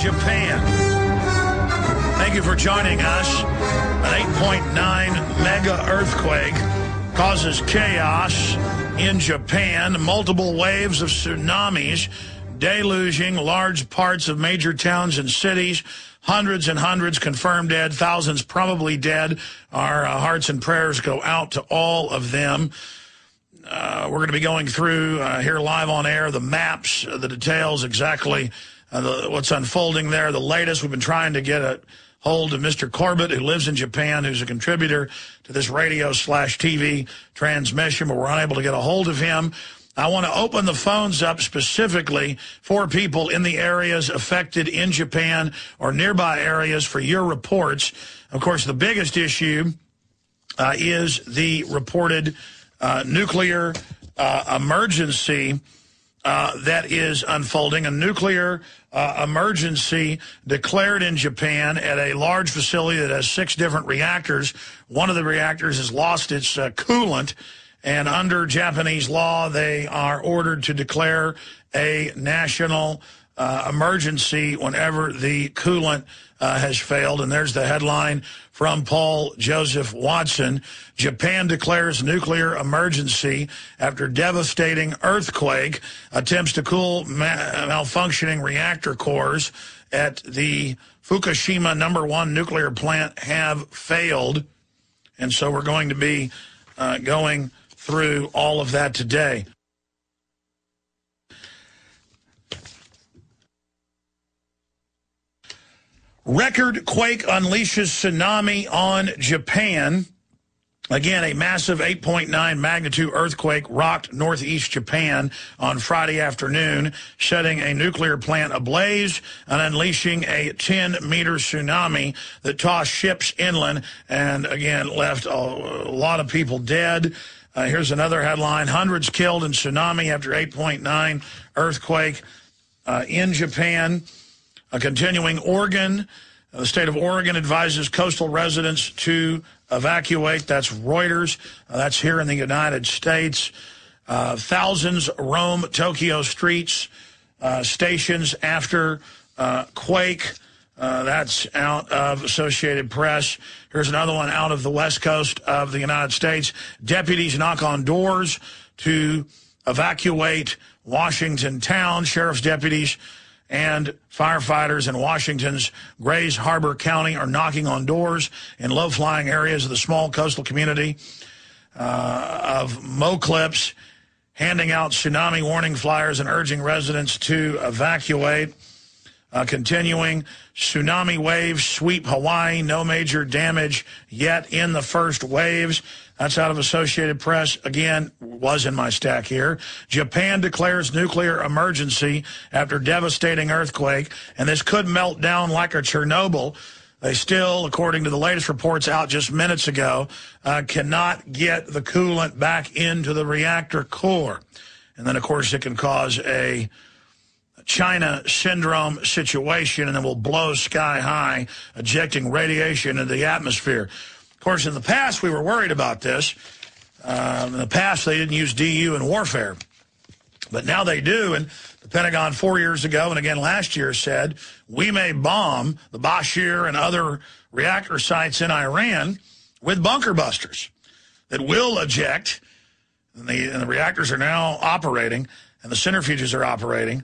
Japan. Thank you for joining us. An 8.9 mega earthquake causes chaos in Japan. Multiple waves of tsunamis deluging large parts of major towns and cities. Hundreds and hundreds confirmed dead, thousands probably dead. Our hearts and prayers go out to all of them. We're going to be going through here live on air the maps, the details, exactly what's unfolding there. The latest, we've been trying to get a hold of Mr. Corbett, who lives in Japan, who's a contributor to this radio/TV transmission, but we're unable to get a hold of him. I want to open the phones up specifically for people in the areas affected in Japan or nearby areas for your reports. Of course, the biggest issue is the reported nuclear emergency that is unfolding. A nuclear emergency declared in Japan at a large facility that has 6 different reactors. One of the reactors has lost its coolant, and under Japanese law, they are ordered to declare a national emergency whenever the coolant has failed. And there's the headline from Paul Joseph Watson. Japan declares nuclear emergency after devastating earthquake. Attempts to cool malfunctioning reactor cores at the Fukushima #1 nuclear plant have failed. And so we're going to be going through all of that today. Record quake unleashes tsunami on Japan. Again, a massive 8.9 magnitude earthquake rocked northeast Japan on Friday afternoon, setting a nuclear plant ablaze and unleashing a 10-meter tsunami that tossed ships inland and, again, left a lot of people dead. Here's another headline: hundreds killed in tsunami after 8.9 earthquake in Japan. Continuing, Oregon. The state of Oregon advises coastal residents to evacuate. That's Reuters. That's here in the United States. Thousands roam Tokyo streets, stations after quake. That's out of Associated Press. Here's another one out of the West Coast of the United States. Deputies knock on doors to evacuate Washington town. Sheriff's deputies and firefighters in Washington's Grays Harbor County are knocking on doors in low-flying areas of the small coastal community of Moclips, handing out tsunami warning flyers and urging residents to evacuate. Continuing, tsunami waves sweep Hawaii. No major damage yet in the first waves. That's out of Associated Press. Again, was in my stack here. Japan declares nuclear emergency after devastating earthquake, and this could melt down like a Chernobyl. They still, according to the latest reports out just minutes ago, cannot get the coolant back into the reactor core. And then, of course, it can cause a China syndrome situation, and it will blow sky high, ejecting radiation into the atmosphere. Of course, in the past, we were worried about this. In the past, they didn't use DU in warfare. But now they do, and the Pentagon 4 years ago, and again last year, said, we may bomb the Bashir and other reactor sites in Iran with bunker busters that will eject, and the reactors are now operating, and the centrifuges are operating.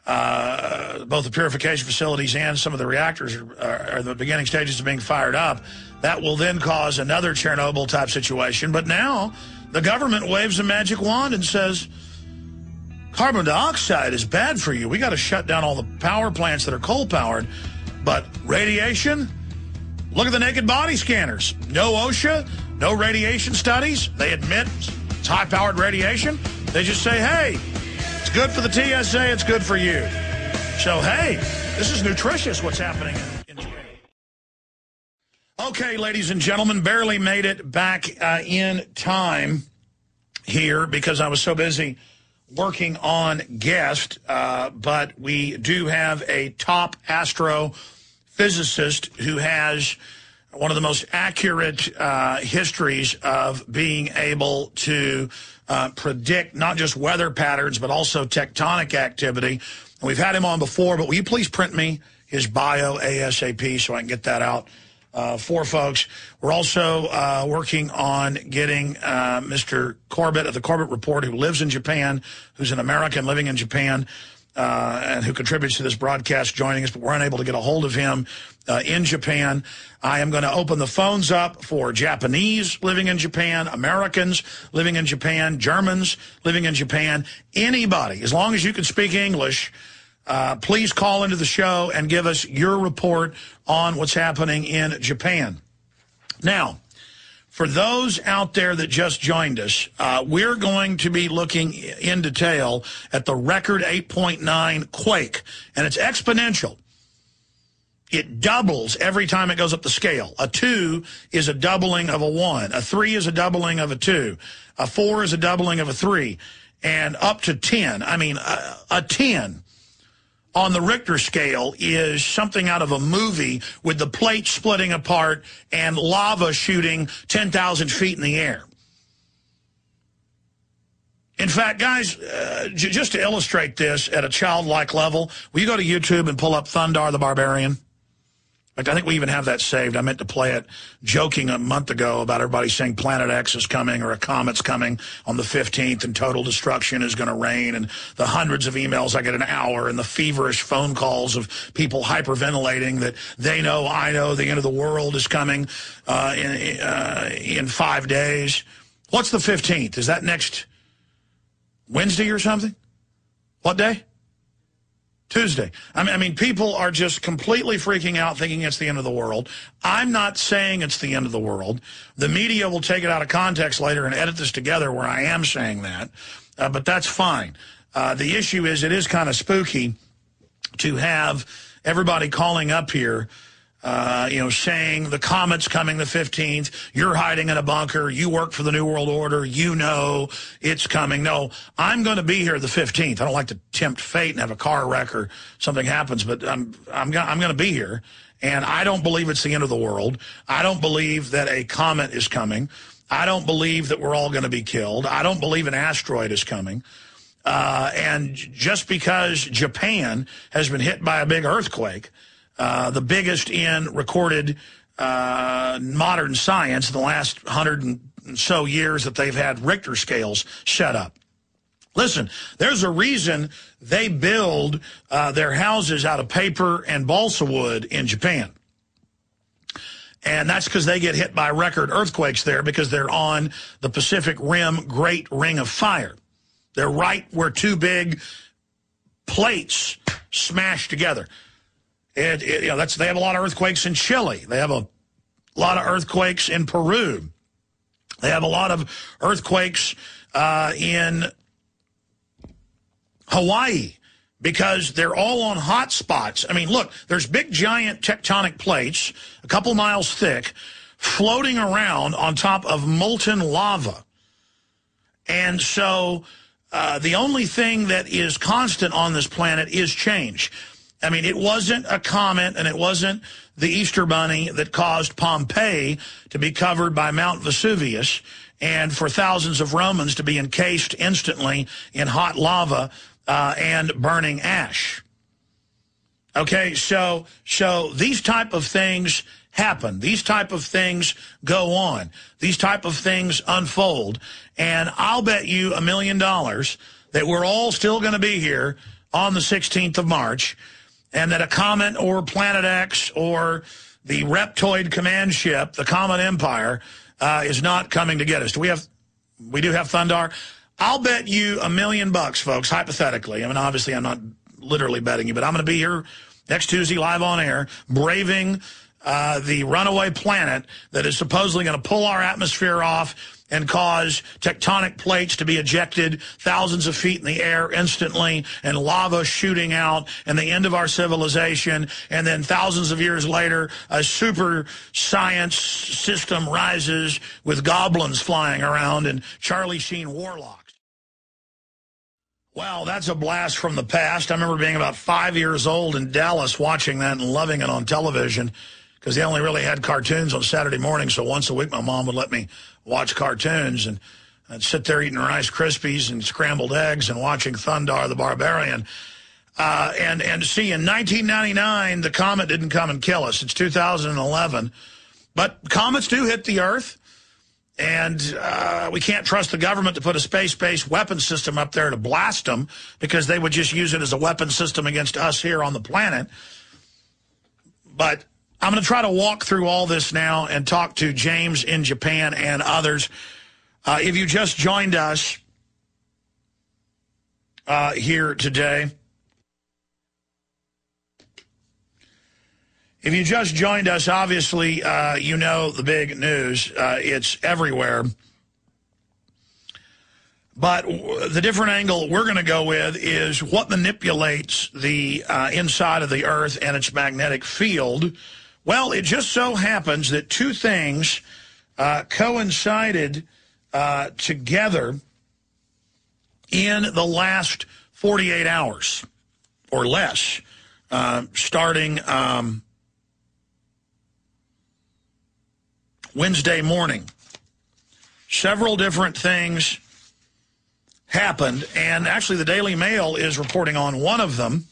Both the purification facilities and some of the reactors are in the beginning stages of being fired up. That will then cause another Chernobyl-type situation. But now the government waves a magic wand and says, carbon dioxide is bad for you. We got to shut down all the power plants that are coal-powered. But radiation, look at the naked body scanners. No OSHA, no radiation studies. They admit it's high-powered radiation. They just say, hey, it's good for the TSA, it's good for you. So, hey, this is nutritious what's happening in Japan. Okay, ladies and gentlemen, barely made it back in time here because I was so busy working on guest, but we do have a top astrophysicist who has one of the most accurate histories of being able to predict not just weather patterns, but also tectonic activity. And we've had him on before, but will you please print me his bio ASAP so I can get that out for folks. We're also working on getting Mr. Corbett of the Corbett Report, who lives in Japan, who's an American living in Japan, and who contributes to this broadcast, joining us, but we're unable to get a hold of him in Japan. I am going to open the phones up for Japanese living in Japan, Americans living in Japan, Germans living in Japan, anybody, as long as you can speak English. Please call into the show and give us your report on what's happening in Japan. Now, for those out there that just joined us, we're going to be looking in detail at the record 8.9 quake, and it's exponential. It doubles every time it goes up the scale. A 2 is a doubling of a 1. A 3 is a doubling of a 2. A 4 is a doubling of a 3. And up to 10. I mean, a 10 on the Richter scale is something out of a movie with the plate splitting apart and lava shooting 10,000 feet in the air. In fact, guys, just to illustrate this at a childlike level, will you go to YouTube and pull up Thundar the Barbarian? In fact, I think we even have that saved. I meant to play it joking a month ago about everybody saying Planet X is coming or a comet's coming on the 15th and total destruction is going to reign, and the hundreds of emails I get an hour and the feverish phone calls of people hyperventilating that they know, I know, the end of the world is coming in 5 days. What's the 15th? Is that next Wednesday or something? What day? Tuesday. I mean, people are just completely freaking out, thinking it's the end of the world. I'm not saying it's the end of the world. The media will take it out of context later and edit this together where I am saying that, but that's fine. The issue is it is kind of spooky to have everybody calling up here, saying the comet's coming the 15th, you're hiding in a bunker, you work for the New World Order, you know it's coming. No, I'm going to be here the 15th. I don't like to tempt fate and have a car wreck or something happens, but I'm going to be here, and I don't believe it's the end of the world. I don't believe that a comet is coming. I don't believe that we're all going to be killed. I don't believe an asteroid is coming. And just because Japan has been hit by a big earthquake, the biggest in recorded modern science in the last 100 and so years that they've had Richter scales set up. Listen, there's a reason they build their houses out of paper and balsa wood in Japan. And that's because they get hit by record earthquakes there because they're on the Pacific Rim Great Ring of Fire. They're right where two big plates smash together. They have a lot of earthquakes in Chile. They have a lot of earthquakes in Peru. They have a lot of earthquakes in Hawaii because they're all on hot spots. I mean, look, there's big, giant tectonic plates, a couple miles thick, floating around on top of molten lava. And so the only thing that is constant on this planet is change. I mean, it wasn't a comet and it wasn't the Easter Bunny that caused Pompeii to be covered by Mount Vesuvius and for thousands of Romans to be encased instantly in hot lava and burning ash. Okay, so these type of things happen. These type of things go on. These type of things unfold. And I'll bet you $1 million that we're all still going to be here on the 16th of March, and that a comet or Planet X or the Reptoid command ship, the Comet Empire, is not coming to get us. We do have Thundar. I'll bet you $1 million, folks, hypothetically. I mean, obviously, I'm not literally betting you, but I'm going to be here next Tuesday live on air, braving the runaway planet that is supposedly going to pull our atmosphere off and cause tectonic plates to be ejected thousands of feet in the air instantly and lava shooting out and the end of our civilization. And then thousands of years later, a super science system rises with goblins flying around and Charlie Sheen warlocks. Wow, that's a blast from the past. I remember being about 5 years old in Dallas watching that and loving it on television because they only really had cartoons on Saturday morning, so once a week my mom would let me watch cartoons, and I'd sit there eating Rice Krispies and scrambled eggs and watching Thundar the Barbarian. And see, in 1999, the comet didn't come and kill us. It's 2011. But comets do hit the Earth, and we can't trust the government to put a space-based weapon system up there to blast them, because they would just use it as a weapon system against us here on the planet. But I'm going to try to walk through all this now and talk to James in Japan and others. If you just joined us here today, if you just joined us, obviously, you know the big news. It's everywhere. But the different angle we're going to go with is what manipulates the inside of the Earth and its magnetic field. Well, it just so happens that two things coincided together in the last 48 hours or less, starting Wednesday morning. Several different things happened, and actually the Daily Mail is reporting on one of them.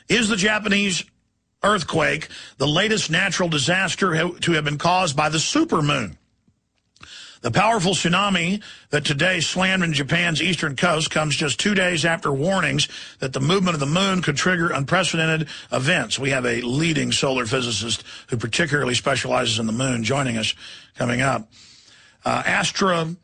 Is the Japanese earthquake the latest natural disaster to have been caused by the supermoon? The powerful tsunami that today slammed in Japan's eastern coast comes just 2 days after warnings that the movement of the moon could trigger unprecedented events. We have a leading solar physicist who particularly specializes in the moon joining us coming up. Astra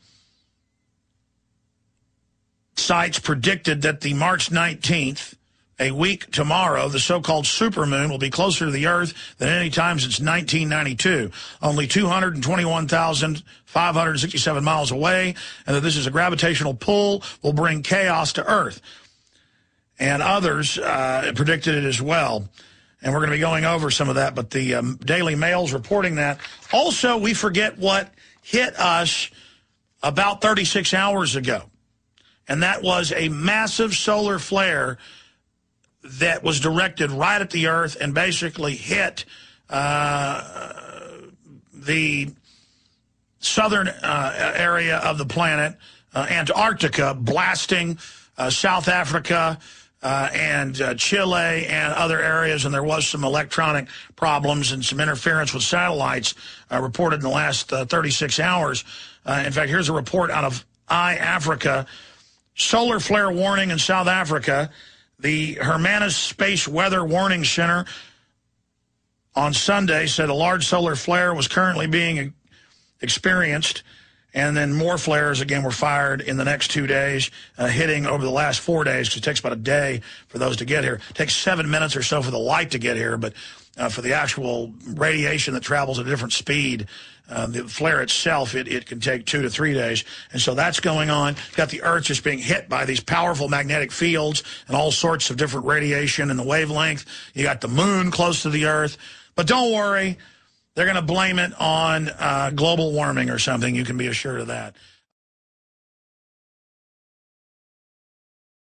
sites predicted that the March 19th, a week tomorrow, the so-called supermoon will be closer to the Earth than any time since 1992, only 221,567 miles away, and that this is a gravitational pull will bring chaos to Earth. And others predicted it as well. And we're going to be going over some of that, but the Daily Mail's reporting that. Also, we forget what hit us about 36 hours ago, and that was a massive solar flare that was directed right at the Earth and basically hit the southern area of the planet, Antarctica, blasting South Africa and Chile and other areas, and there was some electronic problems and some interference with satellites reported in the last 36 hours. In fact, here's a report out of iAfrica. Solar flare warning in South Africa. The Hermanus Space Weather Warning Center on Sunday said a large solar flare was currently being experienced, and then more flares again were fired in the next 2 days, hitting over the last 4 days, because it takes about a day for those to get here. It takes 7 minutes or so for the light to get here, but for the actual radiation that travels at a different speed, the flare itself, it can take 2 to 3 days. And so that's going on. You've got the Earth just being hit by these powerful magnetic fields and all sorts of different radiation and the wavelength. You got the moon close to the Earth. But don't worry, they're going to blame it on global warming or something. You can be assured of that.